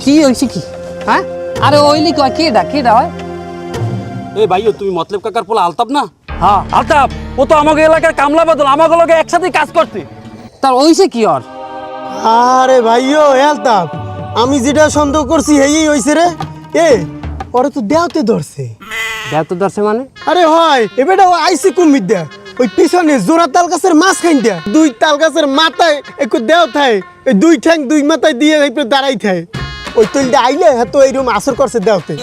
কি হয়েছে কি? হ্যাঁ, আরে ওইলি কয় কেডা হয়? এ ভাইও তুমি মতলব কাকার পোলা আলতাপ না? হ্যাঁ আলতাপ, ও তো আমাকে এলাকার কামলা বদল, আমাকে লগে একসাথে কাজ করতে। তার ওইছে কি ওর? আরে ভাইও আলতাপ, আমি যেটা সন্দেহ করছি এই হইছে রে। এ ওরে তো দেওতে ধরছে। দেওতে ধরছে মানে? আরে হয় এবেটা ও আইসি কুমির দেয়া ওই পিছনে জোড়া তাল গাছের মাছ খাইন দেয়া দুই তাল গাছের মাথায় একটু দেও থায় ওই দুই ঠ্যাং দুই মাথায় দিয়ে দাঁড়াই থায় ওই তৈলটা আইলে তো এইরকম আসর করছে দেওতে।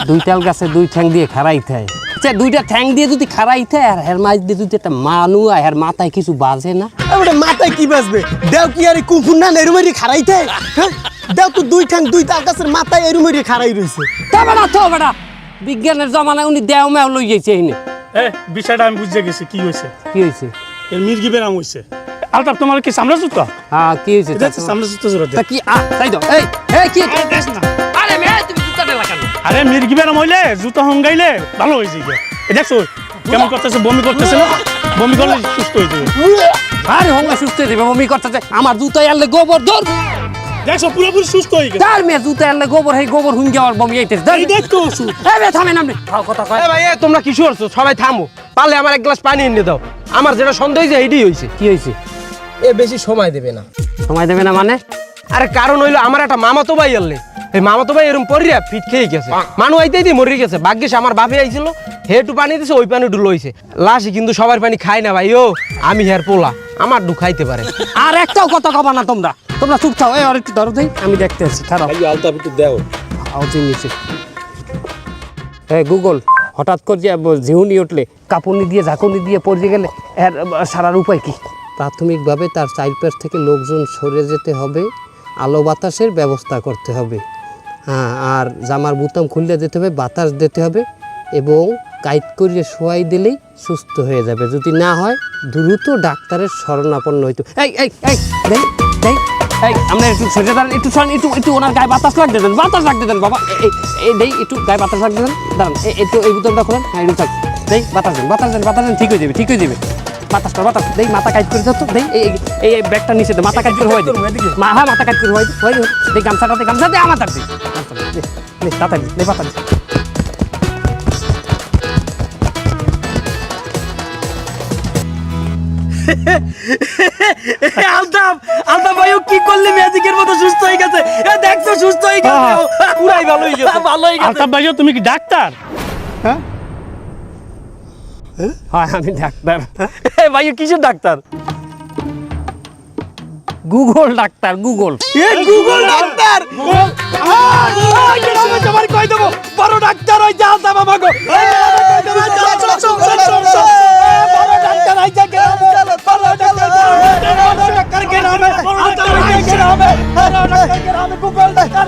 দুই তাল গাছে দুই ঠ্যাং দিয়ে খাড়াইতে হয়। আচ্ছা দুইটা ঠ্যাং দিয়ে যদি খাড়াইতে আর হের মাছ দিয়ে যদি একটা মানু আর হের মাথায় কিছু বাজে না? ওটা মাথায় কি বাজবে? দেও কি আর কুকুর না এরুমেরি খাড়াইতে? হ্যাঁ দেও তো দুই ঠ্যাং দুই তাল গাছের মাথায় এরুমেরি খাড়াই রয়েছে। তো বেটা বিজ্ঞানের জমানায় উনি দেও মেও লই যাইছে এইনে। বিষয়টা আমি বুঝে গেছি কি হয়েছে। কি হয়েছে? এর মির্গি বেরাম হয়েছে। আলতাপ তোমার কি সামলা জুতা? হ্যাঁ কি হয়েছে? সামলা জুতা জোড়া দে। তা কি তাই তো এই কি দেখ না। আরে মে তুমি জুতাটা লাগানো। আরে মির্গি বেরাম হইলে জুতা হঙ্গাইলে ভালো হয়ে যাবে। দেখছো কেমন করতেছে, বমি করতেছে না? বমি করলে সুস্থ হয়ে যাবে। আরে হঙ্গা সুস্থ হয়ে যাবে, বমি করতেছে। আমার জুতা আনলে গোবর ধর। দেখছো পুরোপুরি সুস্থ হয়ে গেছে। তার মেয়ে জুতা আনলে গোবর, এই গোবর হুঙ্গে আর বমি আইতেছে। এই দেখতো ওষুধ। এই বে থামেন আপনি। খাও কথা কয়। এ ভাই তোমরা কি করছো? সবাই থামো, পারলে আমার এক গ্লাস পানি এনে দাও। আমার যেটা সন্দেহ হয়েছে এইটাই হয়েছে। কি হয়েছে? এ বেশি সময় দেবে না। সময় দেবে না মানে? আরে কারণ হইলো আমার একটা মামাতো ভাই আনলে, এই মামাতো ভাই এরকম পরিয়া ফিট খেয়ে গেছে, মানু আইতেই দিয়ে মরে গেছে। ভাগ্যিস আমার বাপে আইছিল, হে একটু পানি দিছে, ওই পানি ডুলো হয়েছে। লাশি কিন্তু সবার পানি খায় না ভাই। ও আমি হের পোলা, আমার ডু খাইতে পারে। আর একটাও কথা কবা না তোমরা। তোমরা চুপ থাও। এই আর একটু ধরো দেই, আমি দেখতে আছি। খারাপ ভাইও আলতাপ একটু দেও। আওয়াজ নিচে। এই গুগল হঠাৎ করে যে ঝিউনি উঠলে কাপুনি দিয়ে ঝাঁকুনি দিয়ে পড়ে গেলে এর সারার উপায় কি? প্রাথমিকভাবে তার চারপাশ থেকে লোকজন সরে যেতে হবে, আলো বাতাসের ব্যবস্থা করতে হবে। হ্যাঁ, আর জামার বোতাম খুলে দিতে হবে, বাতাস দিতে হবে এবং কাইট করিয়ে শোয়াই দিলেই সুস্থ হয়ে যাবে। যদি না হয় দ্রুত ডাক্তারের শরণাপন্ন হইতো। এই এই এই দেই দেই এই আমরা একটু সরে দাঁড়ান, একটু সরেন, একটু ওনার গায়ে বাতাস লাগতে দেন, বাতাস লাগতে দেন বাবা। এই দেই একটু গায়ে বাতাস লাগতে দেন, দাঁড়ান একটু এই বোতলটা খোলেন। হ্যাঁ একটু থাক, দেই বাতাস দেন, বাতাস দেন, বাতাস দেন, ঠিক হয়ে যাবে, ঠিক হয়ে যাবে। বাতাস কর, বাতাস দেই, মাথা কাইট করে দাও তো, দেই এই ব্যাগটা নিচে দে, মাথা কাইট করে হয়ে দিই। হ্যাঁ মাথা কাইট করে হয়ে দিই, দেই গামছাটাতে, গামছা দে আমার তার দিই, তাড়াতাড়ি দে বাতাস। আলতাপ আলতাপ ভাই কি করলে ম্যাজিকের মতো সুস্থ হয়ে গেছে। এ দেখছো সুস্থ হয়ে গেছে, পুরাই ভালো হয়ে গেছে, ভালো হয়ে গেছে। আলতাপ ভাইও তুমি কি ডাক্তার? হ্যাঁ আমি ডাক্তার। এ ভাই কিসের ডাক্তার? Google doctor, Google. এ গুগল ডাক্তার। তোমার কই দেবো বড় ডাক্তার হই যা আলতাপ আমাগো। বড় ডাক্তার হই যা গে, বড় ডাক্তার কে নামে আলতাপ কে নামে, বড় ডাক্তার কে নামে গুগল ডাক্তার।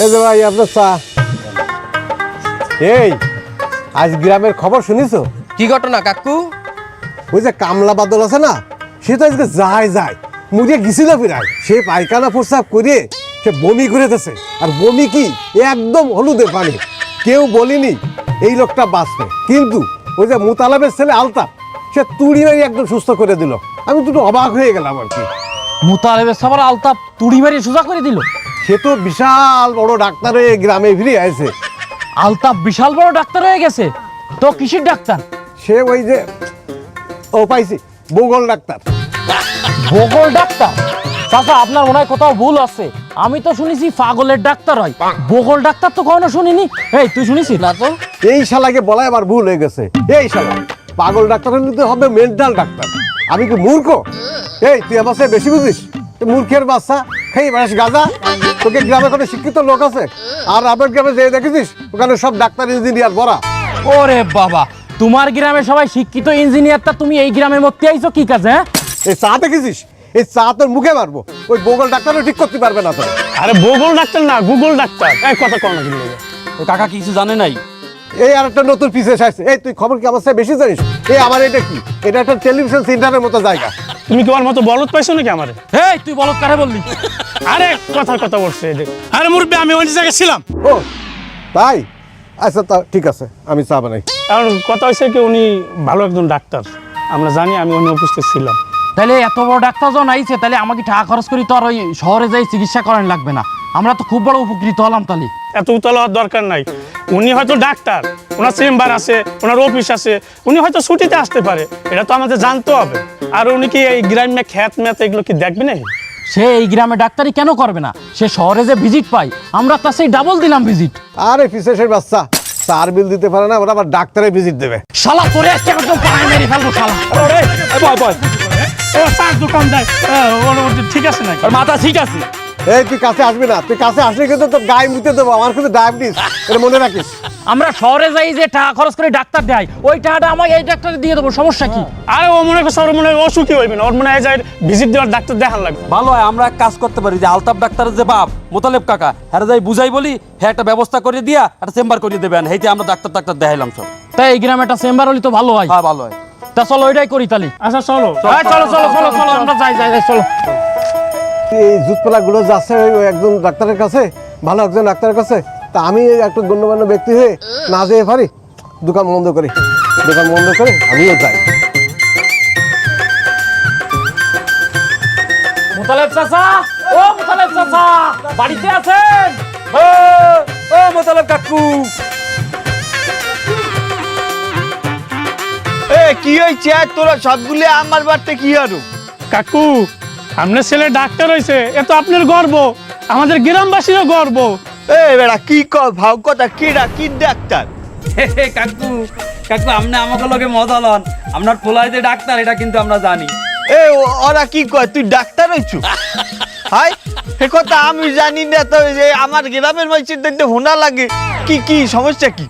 এই যে ভাই আপনার চা। এই আজ গ্রামের খবর শুনিছো? কি ঘটনা কাকু? ওই যে কামলা বাদল আছে না, সে তো আজকে যায় মুড়িয়ে গেছিল ফিরায়। সে পায়খানা প্রস্রাব করে সে বমি করেতেছে। আর বমি কি একদম হলুদে পানি। কেউ বলিনি এই লোকটা বাঁচবে, কিন্তু ওই যে মুতালাবের ছেলে আলতাপ, সে তুড়ি মারি একদম সুস্থ করে দিল। আমি দুটো অবাক হয়ে গেলাম আর কি। মুতালেবের সবার আলতাপ তুড়ি মারি সোজা করে দিল? সে তো বিশাল বড় ডাক্তার হয়ে গ্রামে ফিরে আসে। আলতাপ বিশাল বড় ডাক্তার হয়ে গেছে? তো কিসের ডাক্তার? সে ওই যে ও পাইছি ভূগোল ডাক্তার। ভূগোল ডাক্তার? চাচা আপনার মনে হয় কোথাও ভুল আছে। আমি তো শুনেছি পাগলের ডাক্তার হয়, ভূগোল ডাক্তার তো কখনো শুনিনি। এই তুই শুনিস না তো? এই শালাকে বলা আবার ভুল হয়ে গেছে। এই শালা পাগল ডাক্তার নিতে হবে মেন্টাল ডাক্তার। আমি কি মূর্খ? এই তুই আমার সাথে বেশি বুঝিস? মূর্খের বাচ্চা খেয়ে বেড়াস গাঁজা? তোকে গ্রামে কোনো শিক্ষিত লোক আছে? আর আমার গ্রামে যে দেখেছিস ওখানে সব ডাক্তার ইঞ্জিনিয়ার ভরা। ওরে বাবা, তোমার গ্রামে সবাই শিক্ষিত ইঞ্জিনিয়ারটা, তুমি এই গ্রামের মধ্যে আইছো কি কাজে? হ্যাঁ, এই চা দেখেছিস? এই চা তোর মুখে মারবো, ওই বগল ডাক্তারও ঠিক করতে পারবে না তো। আরে বগল ডাক্তার না, গুগল ডাক্তার। এই কথা কর না কিন্তু। ও কাকা কিছু জানে নাই। এই আর একটা নতুন পিসে আসছে। এই তুই খবর কি আমার সাথে বেশি জানিস? এই আমার এটা কি? এটা একটা টেলিভিশন সেন্টারের মতো জায়গা। তুমি কি ওর মতো বলদ পাইছো নাকি আমারে? এই তুই বলত কারে বললি? আরে কথার কথা বলছে এই যে। আরে মুরব্বি, আমি ওই জায়গায় ছিলাম। ও তাই? আচ্ছা তা ঠিক আছে, আমি চা বানাই। কারণ কথা হয়েছে কি, উনি ভালো একজন ডাক্তার, আমরা জানি, আমি উনি উপস্থিত ছিলাম। তাহলে এত বড় ডাক্তার যখন আইছে, তাহলে আমাকে টাকা খরচ করি তো আর ওই শহরে যাই চিকিৎসা করান লাগবে না। আমরা তো খুব বড় উপকৃত হলাম তাহলে। এত উতলা হওয়ার দরকার নাই। উনি হয়তো ডাক্তার, ওনার চেম্বার আছে, ওনার অফিস আছে, উনি হয়তো ছুটিতে আসতে পারে, এটা তো আমাদের জানতে হবে। আর উনি কি এই গ্রামে খ্যাত ম্যাথ এগুলো কি দেখবে না? সে এই গ্রামে ডাক্তারি কেন করবে না? সে শহরে যে ভিজিট পাই, আমরা তার সেই ডাবল দিলাম ভিজিট। আরে পিসের বাচ্চা, চার বিল দিতে পারে না, ওরা আবার ডাক্তারের ভিজিট দেবে। শালা তোরে আজকে একদম পায়ে মেরে ফেলবো শালা। আরে বয় বয়, ও চার দোকান দেয়, ঠিক আছে নাকি? আর মাথা ঠিক আছে? এই তুই কাছে আসবি না, তুই কাছে আসলে কিন্তু তোর গায়ে মুতে দেবো। আমার কিন্তু ডায়াবেটিস, এটা মনে রাখিস। আমরা শহরে যাই যে টাকা খরচ করে ডাক্তার দেয়, ওই টাকাটা আমাকে এই ডাক্তারে দিয়ে দেবো, সমস্যা কি? আরে ও মনে করছে ওর মনে হয় অসুখী হইবে না, ওর মনে হয় যায় ভিজিট দেওয়ার ডাক্তার দেখার লাগবে। ভালো হয় আমরা এক কাজ করতে পারি যে আলতাফ ডাক্তারের যে বাপ মোতালেব কাকা, হ্যাঁ যাই বুঝাই বলি, হ্যাঁ একটা ব্যবস্থা করে দিয়া একটা চেম্বার করে দেবেন, হেইতে আমরা ডাক্তার দেখাইলাম সব। তাই এই গ্রামে একটা চেম্বার হলে তো ভালো হয়। হ্যাঁ ভালো হয়। তা চলো ওইটাই করি তাহলে। আচ্ছা চলো হ্যাঁ, চলো চলো চলো চলো, আমরা যাই যাই যাই, চলো। এই জুতপালা গুলো যাচ্ছে ওই একজন ডাক্তারের কাছে, ভালো একজন ডাক্তারের কাছে। তা আমি একটা গণ্যমান্য ব্যক্তি হয়ে না যেতে পারি, দোকান বন্ধ করে আমিও যাই। মুতালেব চাচা, ও মুতালেব চাচা, বাড়িতে আছেন? ও মোতালেব কাকু, কি হয়েছে তোরা সবগুলি আমার বাড়িতে কি আরো? কাকু, আপনার ছেলে ডাক্তার হয়েছে, এ তো আপনার গর্ব, আমাদের গ্রামবাসীরও গর্ব। বেড়া কি কর ভাও কথা, কি ডাক্তার? কাকু কাকু আপনি আমাকে লগে মজা লন, আপনার পোলাই যে ডাক্তার এটা কিন্তু আমরা জানি। ওরা কি কয় তুই ডাক্তার হয়েছু? হাই সে কথা আমি জানি না তো, যে আমার গ্রামের মানুষের দেখতে হোনা লাগে। কি সমস্যা কি?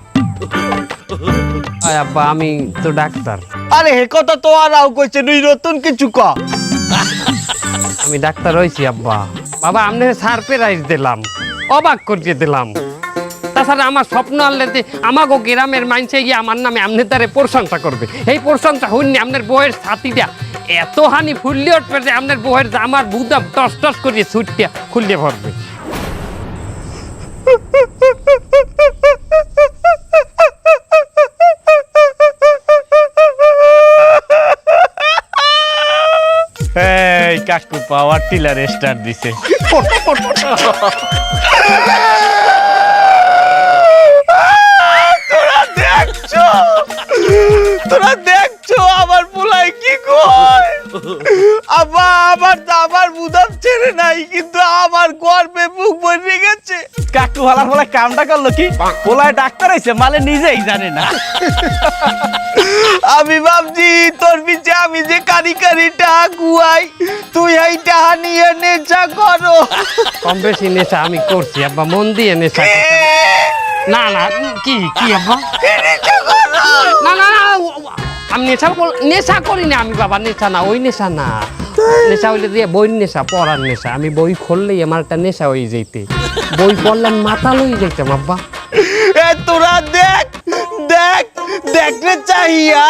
আব্বা আমি তো ডাক্তার। আরে হে কথা তো আরাও কইছে, তুই নতুন কিছু ক। আমি ডাক্তার হয়েছি আব্বা। বাবা আপনি সারপ্রাইজ দিলাম, অবাক করিয়ে দিলাম। তাছাড়া আমার স্বপ্ন আনলে যে আমাকে গ্রামের মানুষে গিয়ে আমার নামে আপনি তারে প্রশংসা করবে। এই প্রশংসা হইনি আপনার বউয়ের ছাতিটা এত হানি ফুললে উঠবে যে আপনার বউয়ের আমার বুদাম টস টস করিয়ে ছুটিয়া খুললে ভরবে। এই কাকু পাওয়ার টিলার স্টার্ট দিছে। তোরা দেখছো আমার পোলাই কি কয়? আমার বুদাম ছেড়ে নাই, কিন্তু আমার গর্বে বুক ভরে গেছে। কাকু হালার ফলে কামটা করলো কি, পোলায় ডাক্তার হয়েছে মানে নিজেই জানে না। আমি ভাবছি তোর পিছে আমি যে কারি টাকা কুয়াই, তুই এই টাকা নিয়ে নেশা করো। কম বেশি নেশা আমি করছি আব্বা, মন দিয়ে নেশা করছি। না না কি আব্বা, না না না আমি নেশা করি না আমি বাবা, নেশা না, ওই নেশা না। নেশা হইলে দিয়ে বই নেশা, পড়ার নেশা। আমি বই খুললেই আমার একটা নেশা হয়ে যেতে, বই পড়লাম মাথা লই যাইতাম আব্বা। তোরা দেখলে চাহিয়া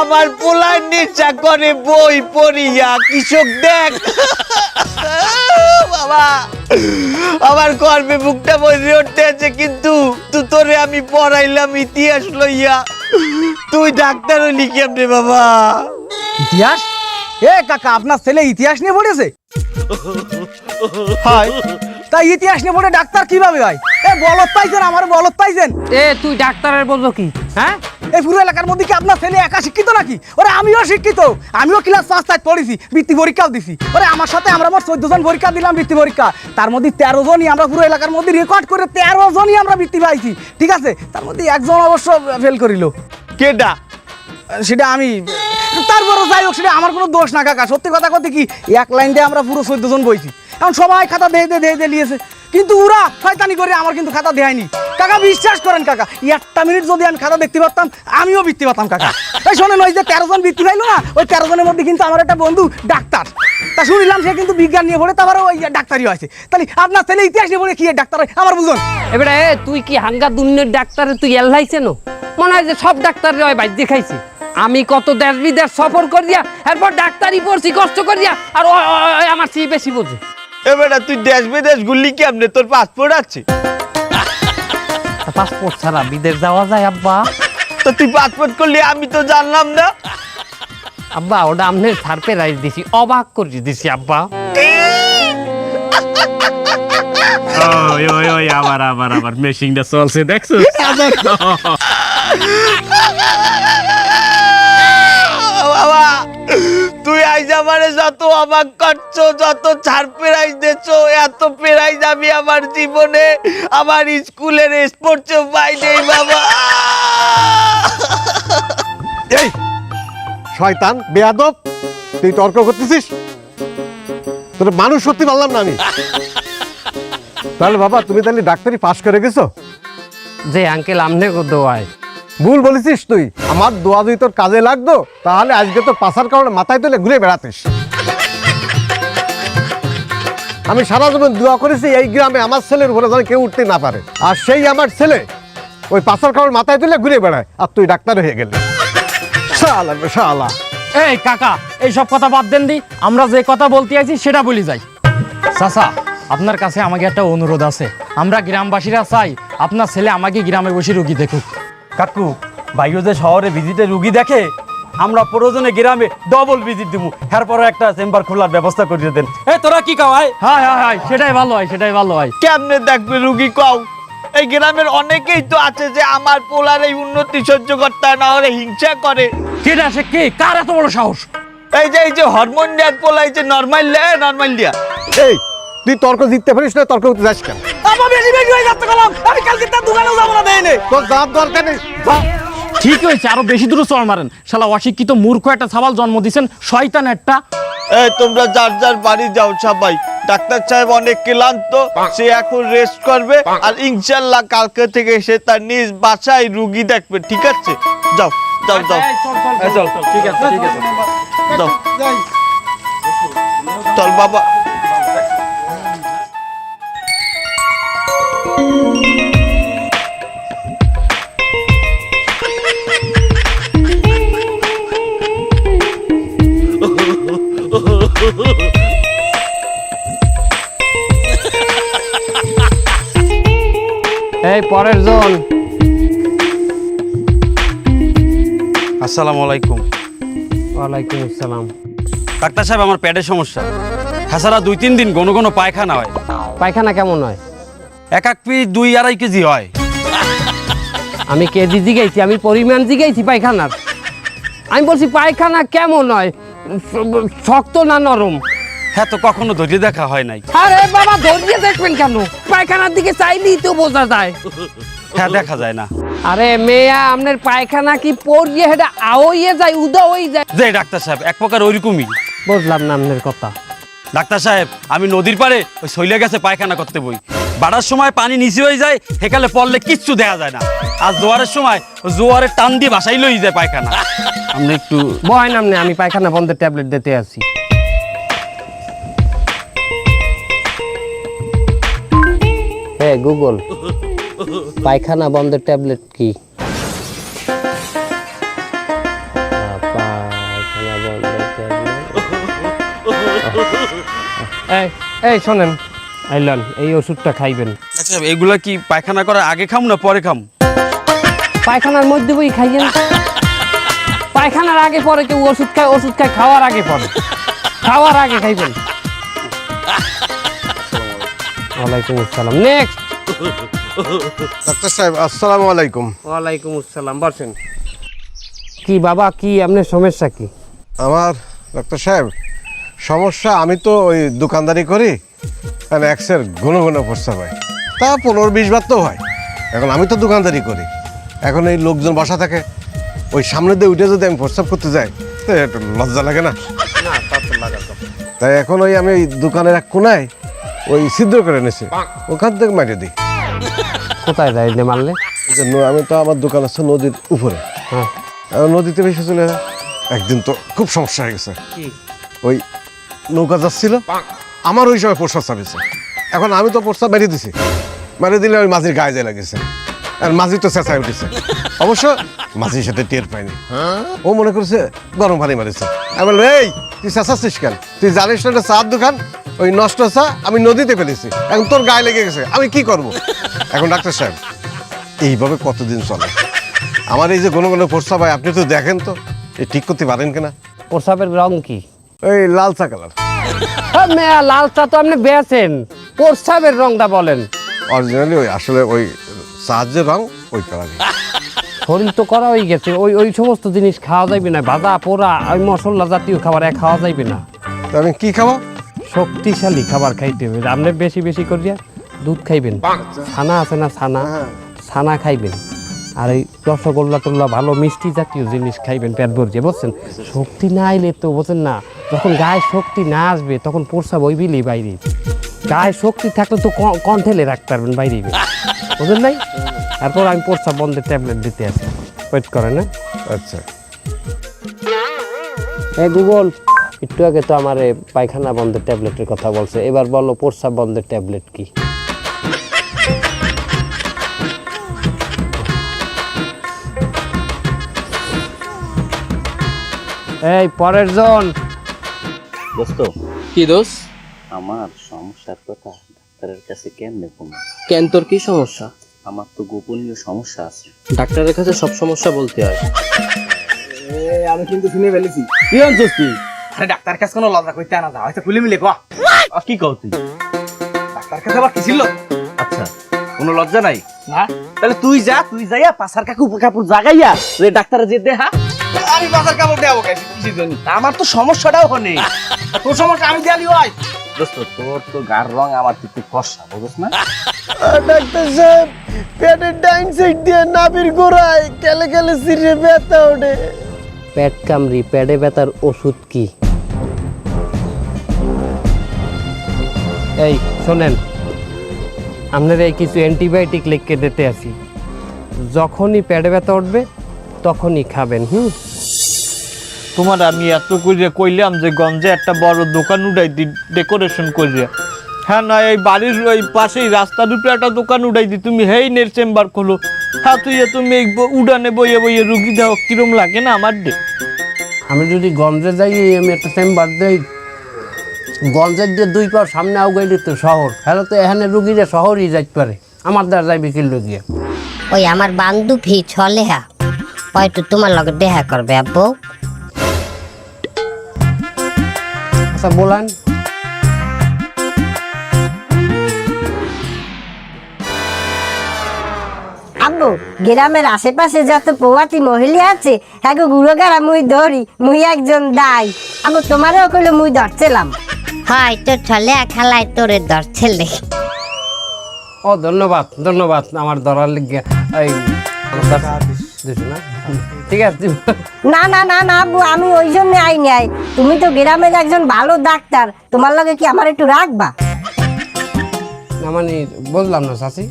আমার পোলার নেশা করে বই পড়িয়া, কৃষক দেখ বাবা আমার গর্বে বুকটা বসে উঠতে আছে। কিন্তু তোরে আমি পড়াইলাম ইতিহাস লইয়া, তুই ডাক্তার হলি কেমনে বাবা? ইতিহাস? এ কাকা আপনার ছেলে ইতিহাস নিয়ে পড়েছে? হয় তাই ইতিহাস নিয়ে পড়ে ডাক্তার কিভাবে হয়? এ বলত পাইছেন, আমার বলত পাইছেন। এ তুই ডাক্তারের বলছো কি? হ্যাঁ এই পুরো এলাকার মধ্যে কি আপনার ছেলে একা শিক্ষিত নাকি? ওরে আমিও শিক্ষিত, আমিও ক্লাস 5 পড়েছি, বৃত্তি পরীক্ষাও দিছি। ওরে আমার সাথে আমরা 14 জন পরীক্ষা দিলাম বৃত্তি পরীক্ষা, তার মধ্যে 13 জনই আমরা পুরো এলাকার মধ্যে রেকর্ড করে 13 জনই আমরা বৃত্তি পাইছি, ঠিক আছে? তার মধ্যে একজন অবশ্য ফেল করিল। কেডা? সেটা আমি, তারপরও যাই হোক, সেটা আমার কোনো দোষ না কাকা। সত্যি কথা বলতে কি, এক লাইন দিয়ে আমরা পুরো 14 জন বইছি। এখন সবাই খাতা দিয়ে নিয়েছে, কিন্তু ওরা শয়তানি করে আমার কিন্তু খাতা দেয়নি কাকা। বিশ্বাস করেন কাকা, একটা মিনিট যদি আমি খাতা দেখতে পারতাম আমিও বৃত্তি পাতাম কাকা। এই শোনেন, ওই যে 13 জন বৃত্তি পাইলো না, ওই 13 জনের মধ্যে কিন্তু আমার একটা বন্ধু ডাক্তার। তা শুনলাম সে কিন্তু বিজ্ঞান নিয়ে পড়ে, তারপরে ওই ডাক্তারই হয়েছে। তাহলে আপনার ছেলে ইতিহাস নিয়ে পড়ে কি ডাক্তার হয় আমার বুঝুন। এবারে তুই কি হাঙ্গা দুনিয়ার ডাক্তারে তুই এল্লাইছেন? মনে হয় যে সব ডাক্তাররা ওই বাইর দেখাইছে। আমি কত দেশ বিদেশ সফর করিয়া এরপর ডাক্তারি পড়ছি কষ্ট করিয়া, আর আমার চেয়ে বেশি বোঝে। এবারে তুই দেশ বিদেশ ঘুরলি কেমনে? তোর পাসপোর্ট আছে? পাসপোর্ট ছাড়া বিদেশ যাওয়া যায় আব্বা? তো তুই পাসপোর্ট করলি আমি তো জানলাম না। আব্বা ওটা আমনের সারপ্রাইজ দিছি, অবাক করে দিছি আব্বা। ওই ওই ওই আবার মেশিংটা চলছে দেখছো? বাবা তুই আইজ আমারে যত অবাক করছো, যত ছাড় প্রাইজ দিচ্ছো, এত প্রাইজ আমি আমার জীবনে আমার স্কুলের স্পোর্টসেও পাই নেই বাবা। এই শয়তান বেয়াদব, তুই তর্ক করতেছিস? তোর মানুষ সত্যি পারলাম না আমি। তাহলে বাবা তুমি তাহলে ডাক্তারি পাশ করে গেছো? যে আঙ্কেল আমনে দোয়ায় ভুল বলেছিস তুই। আমার দোয়া যদি তোর কাজে লাগতো তাহলে আজকে তো পাশার কারণে মাথায় তুলে ঘুরে বেড়াতিস। আমি সারা জীবন দোয়া করেছি এই গ্রামে আমার ছেলের উপরে যেন কেউ উঠতে না পারে, আর সেই আমার ছেলে ওই পাশার কারণে মাথায় তুলে ঘুরে বেড়ায়, আর তুই ডাক্তার হয়ে গেলি। শালা শালা। এই কাকা এই সব কথা বাদ দেন দি, আমরা যে কথা বলতে আইছি সেটা বলি যাই। চাচা আপনার কাছে আমাকে একটা অনুরোধ আছে। আমরা গ্রামবাসীরা চাই আপনার ছেলে আমাকে গ্রামে বসে রুগী দেখুক। কাকু ভাইও যে শহরে ভিজিটে রুগী দেখে, আমরা প্রয়োজনে গ্রামে ডবল ভিজিট দিব, এরপরে একটা চেম্বার খোলার ব্যবস্থা করে দেন। এই তোরা কি কাওয়াই? হ্যাঁ হ্যাঁ হ্যাঁ, সেটাই ভালো হয়, সেটাই ভালো হয়। কেমনে দেখবে রুগী কও? এই গ্রামের অনেকেই তো আছে যে আমার পোলার এই উন্নতি সহ্য করতে না হলে হিংসা করে। কেটা সে কে? কার এত বড় সাহস? এই যে হরমোন দেওয়ার পোলা, এই যে নর্মাল দিয়া। এই তুই তর্ক জিততে পারিস না, তর্ক করতে যাস কেন? আমার বেশি হয়ে যাচ্ছে কলম, আমি কালকে তার দোকানেও যাবো না দেয়নি। তোর যাওয়ার দরকার নেই। ঠিক হয়েছে, আরো বেশি দূরে চড় মারেন। শালা অশিক্ষিত মূর্খ একটা ছাবাল জন্ম দিছেন, শয়তান একটা। এই তোমরা যার যার বাড়ি যাও সবাই। ডাক্তার সাহেব অনেক ক্লান্ত, সে এখন রেস্ট করবে, আর ইনশাল্লাহ কালকে থেকে সে তার নিজ বাসায় রুগী দেখবে। ঠিক আছে, যাও যাও যাও চল ঠিক আছে ঠিক আছে। যাও চল বাবা। এই পরের জন। আসসালামু আলাইকুম। ওয়ালাইকুম আসসালাম। ডাক্তার সাহেব আমার পেটের সমস্যা, হাসারা 2-3 দিন ঘন ঘন পায়খানা হয়। পায়খানা কেমন হয়? এক পিস 2-2.5 কেজি হয়। আমি কেজি জিগাইছি, আমি পরিমাণ জিগাইছি পায়খানার। আমি বলছি পায়খানা কেমন হয়, শক্ত না নরম? হ্যাঁ তো কখনো ধৈর্য দেখা হয় নাই। আরে বাবা ধরিয়ে দেখবেন কেন? পায়খানার দিকে চাইলেই তো বোঝা যায়। হ্যাঁ দেখা যায় না। আরে মেয়া আপনার পায়খানা কি পড়িয়ে হেটা আওইয়ে যায়, উদা হয়ে যায়? যে ডাক্তার সাহেব এক প্রকার ওইরকমই। বুঝলাম না আপনার কথা। ডাক্তার সাহেব আমি নদীর পাড়ে ওই শৈলে গেছে পায়খানা করতে বই, বাড়ার সময় পানি নিচে হয়ে যায়, হেকালে পড়লে কিচ্ছু দেখা যায় না। আর জোয়ারের সময় জোয়ারের টান দিয়ে বাসাই লই যায় পায়খানা। আপনি একটু বয় নামনে, আমি পায়খানা বন্ধের ট্যাবলেট দিতে আছি। হ্যাঁ গুগল, পায়খানা বন্ধের ট্যাবলেট কি? পায়খানা বন্ধের ট্যাবলেট। এই শোনেন, আইলন এই ওষুধটা খাইবেন। আচ্ছা এগুলা কি পায়খানা করার আগে খাম না পরে খাম? পায়খানার মধ্যে বই খাইয়েন। পায়খানার আগে পরে কেউ ওষুধ খায়? ওষুধ খায় খাওয়ার আগে পরে, খাওয়ার আগে খাইবেন। ওয়ালাইকুম আসসালাম। নেক্সট। ডাক্তার সাহেব আসসালামু আলাইকুম। ওয়ালাইকুম আসসালাম, বসেন। কি বাবা, কি আপনার সমস্যা কি? আমার ডাক্তার সাহেব সমস্যা, আমি তো ওই দোকানদারি করি, মানে এক্সের ঘন ঘন প্রস্তাব হয়, তা 15-20 বার তো হয়। এখন আমি তো দোকানদারি করি, এখন এই লোকজন বসা থাকে, ওই সামনে দিয়ে উঠে যদি আমি প্রস্তাব করতে যাই তো একটু লজ্জা লাগে না? তাই এখন ওই আমি ওই দোকানের এক কোনায় ওই ছিদ্র করে এনেছে, ওখান থেকে মারিয়ে দিই। কোথায় যাই নে মারলে? আমি তো আমার দোকান আছে নদীর উপরে, হ্যাঁ নদীতে ভেসে চলে যায়। একদিন তো খুব সমস্যা হয়ে গেছে, ওই নৌকা যাচ্ছিল, আমার ওই সময় প্রস্রাব চালিয়েছে। এখন আমি তো প্রস্রাব মারিয়ে দিছি, মারিয়ে দিলে ওই মাঝির গায়ে যায় লাগিয়েছে, আর মাঝি তো চেঁচায় উঠেছে। অবশ্য মাঝির সাথে টের পাইনি, ও মনে করছে গরম পানি মারিছে। আমি বললাম, এই তুই চেঁচাচ্ছিস কেন? তুই জানিস না এটা চার দোকান, ওই নষ্ট চা আমি নদীতে ফেলেছি, এখন তোর গায়ে লেগে গেছে, আমি কি করব? এখন ডাক্তার সাহেব এইভাবে কতদিন চলে? আমার এই যে ঘন ঘন প্রস্রাব হয়, আপনি তো দেখেন তো, এই ঠিক করতে পারেন কিনা? প্রস্রাবের রং কি? এই লাল চা কালার। হ্যাঁ মেয়া, লাল চা তো আপনি বেছেন, প্রস্রাবের রংটা বলেন। অরিজিনালি ওই আসলে ওই চার যে রং ওই কালারই। শরীর তো করা হয়ে গেছে, ওই ওই সমস্ত জিনিস খাওয়া যাইবে না, ভাজা পোড়া ওই মশলা জাতীয় খাবার খাওয়া যাইবে না। তা আমি কি খাবো? শক্তিশালী খাবার খাইতে হবে। আপনি বেশি বেশি করিয়া দুধ খাইবেন, ছানা আছে না ছানা, ছানা খাইবেন, আর এই রসগোল্লা টোল্লা ভালো মিষ্টি জাতীয় জিনিস খাইবেন পেট ভরিয়ে, বুঝছেন? শক্তি না আইলে তো বোঝেন না, যখন গায়ে শক্তি না আসবে তখন প্রস্রাব ওই বিলি বাইরে। গায়ে শক্তি থাকলে তো কণ্ঠেলে রাখতে পারবেন বাইরে, বুঝলেন নাই? তারপর আমি প্রস্রাব বন্ধের ট্যাবলেট দিতে আসি, ওয়েট করে না। আচ্ছা, গুগল, একটু আগে তো আমার পায়খানা বন্ধের ট্যাবলেটের কথা বলছে, এবার বলো প্রস্রাব বন্ধের ট্যাবলেট কি? এই পরের জন। দোস্ত, কি দোষ? আমার সমস্যার কথা ডাক্তারের কাছে কেমনে কমে? কেন, তোর কি সমস্যা? আমার তো গোপনীয় সমস্যা আছে। ডাক্তারের কাছে সব সমস্যা বলতে হয়। আমি কিন্তু শুনে ফেলেছি। কি আনছিস তুই? আরে ডাক্তার কাছে কোনো লজ্জা করতে আনা যা, হয়তো খুলে মিলে কো। কি কও তুই? ডাক্তার কাছে আবার কি ছিল? আচ্ছা, কোনো লজ্জা নাই? না, তাহলে তুই যাইয়া পাছার কাপড় জাগাইয়া রে ডাক্তারে যে দেহা। আমি পাছার কাপড় দেবো কেন? কিসের জন্য? আমার তো সমস্যাটাও হনে। তোর সমস্যা আমি দেয়ালি হয়। দোস্ত, তোর তো গার রং আমার একটু ফর্সা, বুঝছ না? ডাক্তার সাহেব, পেটের ডাইন সাইড দিয়ে নাভির গোড়ায় কেলে কেলে সিরে ব্যথা ওঠে। পেট কামড়ি, পেটে ব্যথার ওষুধ কি? এই শোনেন, আপনারা এই কিছু অ্যান্টিবায়োটিক লিখে দিতে আসি, যখনই পেটে ব্যথা উঠবে তখনই খাবেন। তোমার আমি এত করিয়া কইলাম যে গঞ্জে একটা বড় দোকান উঠাই দি, ডেকোরেশন করিয়া। হ্যাঁ না, এই বাড়ির ওই পাশেই রাস্তার উপরে একটা দোকান উঠাই দি, তুমি হেই নের চেম্বার খোলো। হ্যাঁ তুই তুমি এই উড়ানে বইয়ে বইয়ে রুগী দাও, কিরম লাগে না আমার ডে? আমি যদি গঞ্জে যাই, আমি একটা চেম্বার দেই, গঞ্জের দিয়ে 2 পা সামনে আউগাইলে তো শহর, হ্যালো তো এখানে রুগীরা শহরই যাইতে পারে, আমার দ্বারা যাইবে কিলো দিয়ে। ওই আমার বান্ধবী ছলেহা হয়তো তোমার লগে দেখা করবে আব্বু। আচ্ছা বলেন। আব্বু, গ্রামের আশেপাশে যত প্রবাসী মহিলা আছে হ্যাঁ গুড়োগারা মুই ধরি, মুই একজন দাই। আব্বু তোমারও কইলে মুই ধরছিলাম। হয় তোর ছলে খালায় তোরে ধরছিলে। ও ধন্যবাদ ধন্যবাদ আমার ধরার লিগে। এই দিছো না? ঠিক আছে। না না না না আব্বু, আমি ওই জন্য আই নাই। তুমি তো গ্রামের একজন ভালো ডাক্তার, তোমার লগে কি আমার একটু রাখবা? না মানে বললাম না চাচি।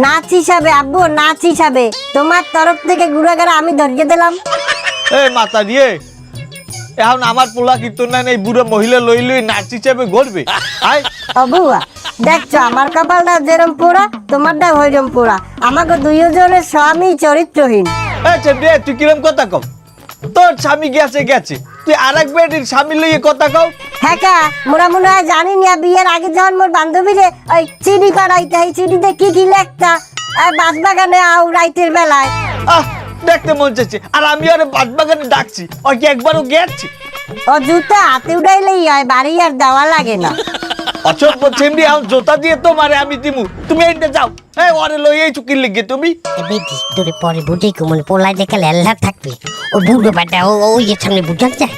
নাচ হিসাবে আব্বু, নাচ হিসাবে তোমার তরফ থেকে গুড়াগাড়া আমি ধরিয়ে দিলাম। এই মাতা দিয়ে এখন আমার পোলা কীর্তন না এই বুড়ো মহিলা লই লই নাচ হিসেবে ঘুরবে। আয় ও বুয়া, দেখছো আমার কপালটা যেরম পোড়া, তোমারটা ওইরম পোড়া। আমাকে দুইজনের স্বামী চরিত্রহীন। আচ্ছা রে, তুই কিরম কথা কও? তোর স্বামী গেছে গেছে, তুই আর এক বেটির স্বামী লইয়ে কথা কও? হ্যাঁ কা, মোরা মনে হয় জানি না বিয়ের আগে যখন মোর বান্ধবীরে ওই চিঠি পাঠাইতে, এই চিঠিতে কি কি লেখতা, বাসবাগানে আও রাইতের বেলায়। আহ, দেখতে মন চাইছে, আর আমি আরে বাদবাগানে ডাকছি, ওই কি একবারও গেছি? ও জুতা হাতে উঠাইলেই হয়, বাড়ি আর দেওয়া লাগে না। অসভ্য ছেমড়ি, এখন জোতা দিয়ে তো মারে আমি দিমু, তুমি এইটা যাও। এই ওরে লইয়েই চুকির লিগে তুমি। বেটি তোরে পরে বুঝি কুমন পোলাই দেখে লেল্লা থাকবে, ও বুড়ো বাটা ওই যে সামনে বুঝান যায়।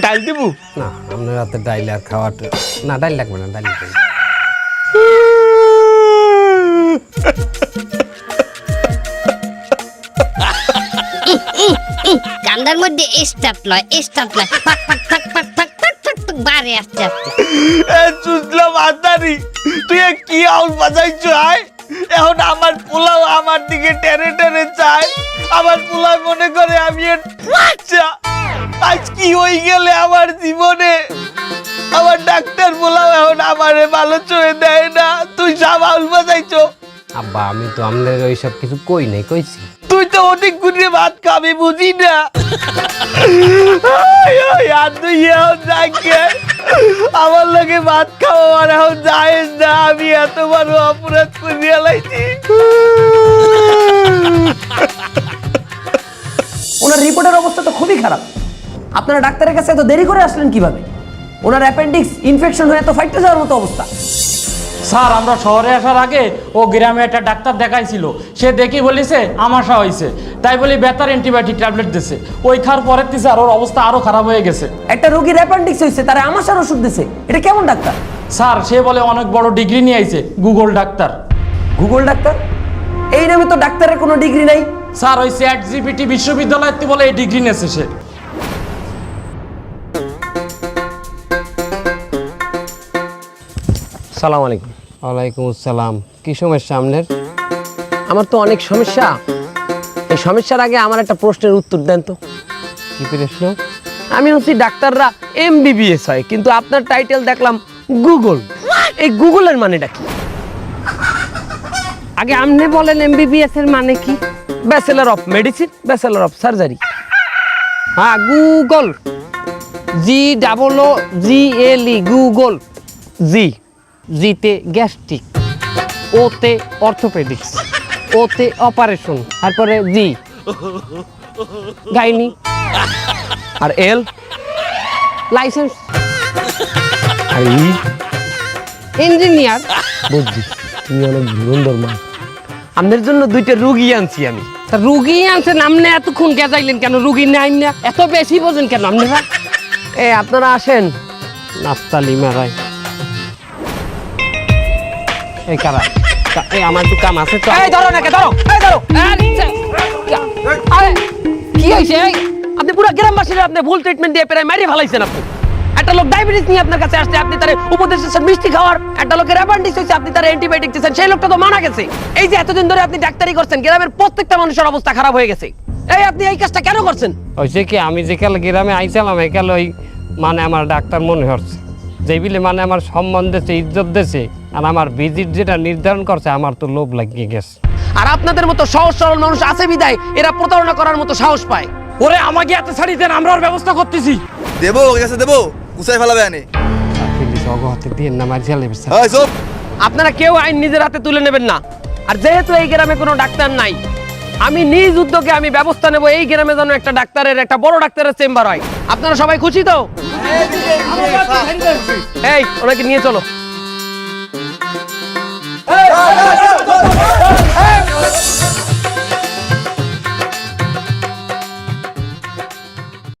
ডাল দিমু না, আপনার রাতে ডাইল আর খাওয়াটা না, ডাইল লাগবে না, ডাইল লাগবে না। কান্দার মধ্যে স্টার্ট লয়, স্টার্ট লয়, ফাক ফাক ফাক ফাক ফাক ফাক ফাক ফাক বারে আস্তে আস্তে চুজলা মাতারি তুই কি আউল বাজাইছ আয় এখন আমার পোলাও আমার দিকে টেনে টেনে চায় আমার পোলাও মনে করে আমি বাচ্চা আজ কি হয়ে গেলে আমার জীবনে আমার ডাক্তার পোলাও এখন আমারে ভালো চয়ে দেয় না তুই সব আউল বাজাইছ আব্বা আমি তো আপনার ওইসব কিছু কই নাই কইছি তুই তো অনেক গুণে ভাত খাবি বুঝি না আর তুই এখন যাকে আমার লগে ভাত খাওয়া আর এখন যাইস না আমি এত বড় অপরাধ করিয়া লাইছি ওনার রিপোর্টের অবস্থা তো খুবই খারাপ আপনারা ডাক্তারের কাছে এত দেরি করে আসলেন কিভাবে ওনার অ্যাপেন্ডিক্স ইনফেকশন হয়ে তো ফাইটে যাওয়ার মতো অবস্থা স্যার আমরা শহরে আসার আগে ও গ্রামে একটা ডাক্তার দেখাইছিল সে দেখি বলিছে আমাশা হয়েছে তাই বলি বেতার অ্যান্টিবায়োটিক ট্যাবলেট দিছে ওই খাওয়ার পরের থেকে স্যার ওর অবস্থা আরো খারাপ হয়ে গেছে একটা রোগীর অ্যাপেন্ডিক্স হয়েছে তারা আমাশার ওষুধ দিছে এটা কেমন ডাক্তার স্যার সে বলে অনেক বড় ডিগ্রি নিয়ে আইছে গুগল ডাক্তার গুগল ডাক্তার এই নামে তো ডাক্তারের কোনো ডিগ্রি নাই স্যার ওই চ্যাট জিপিটি বিশ্ববিদ্যালয় থেকে বলে এই ডিগ্রি নিয়েছে সে সালাম আলাইকুম। ওয়ালাইকুম আসসালাম কি সমস্যা আপনার আমার তো অনেক সমস্যা এই সমস্যার আগে আমার একটা প্রশ্নের উত্তর দেন তো কি প্রশ্ন আমি হচ্ছি ডাক্তাররা এমবিবিএস হয় কিন্তু আপনার টাইটেল দেখলাম গুগল এই গুগলের মানেটা কি আগে আপনি বলেন এমবিবিএস এর মানে কি bachelor of medicine bachelor of surgery হ্যাঁ গুগল GOOGLE গুগল জি জিতে গ্যাস্ট্রিক ওতে অর্থোপেডিক্স ওতে অপারেশন তারপরে জি গাইনি আর এল লাইসেন্স আর ই ইঞ্জিনিয়ার বুঝছি তুমি অনেক ধুরন্ধর মা আপনার জন্য দুইটা রুগী আনছি আমি তা রুগী আনছেন আপনি এতক্ষণ গেজাইলেন কেন রুগী নাই না এত বেশি বোঝেন কেন আপনারা আপনারা আসেন নাফতালি মারাই এই কারা এই আমার একটু কাম আছে তো এই ধরো নাকি ধরো এই ধরো আরে কি হয়েছে আপনি পুরো গ্রামবাসীরা আপনি ভুল ট্রিটমেন্ট দিয়ে প্রায় মারিয়ে ফেলাইছেন আপনি একটা লোক ডায়াবেটিস নিয়ে আপনার কাছে আসছে আপনি তারে উপদেশ দিচ্ছেন মিষ্টি খাওয়ার একটা লোকের অ্যাপেন্ডিক্স হয়েছে আপনি তারে অ্যান্টিবায়োটিক দিচ্ছেন সেই লোকটা তো মারা গেছে এই যে এতদিন ধরে আপনি ডাক্তারি করছেন গ্রামের প্রত্যেকটা মানুষের অবস্থা খারাপ হয়ে গেছে এই আপনি এই কাজটা কেন করছেন হয়েছে কি আমি যেকাল গ্রামে আইছিলাম একাল ওই মানে আমার ডাক্তার মনে হচ্ছে যে বিলে মানে আমার সম্মান দিয়েছে ইজ্জত দিয়েছে আর আমার ভিজিট যেটা নির্ধারণ করছে আমার তো লোভ লাগিয়ে গেছে আর আপনাদের মতো সহজ সরল মানুষ আছে বিদায় এরা প্রতারণা করার মতো সাহস পায় ওরে আমাকে এত ছাড়ি দেন আমরা ওর ব্যবস্থা করতেছি দেবো ওর কাছে দেবো কুসাই ফেলাবে আনে প্লিজ অগহাতে দিয়ে না মার ঝালে বিস্তার এই চুপ আপনারা কেউ আইন নিজের হাতে তুলে নেবেন না আর যেহেতু এই গ্রামে কোনো ডাক্তার নাই আমি নিজ উদ্যোগে আমি ব্যবস্থা নেব এই গ্রামে যেন একটা ডাক্তারের একটা বড় ডাক্তারের চেম্বার হয় আপনারা সবাই খুশি তো এই ওনাকে নিয়ে চলো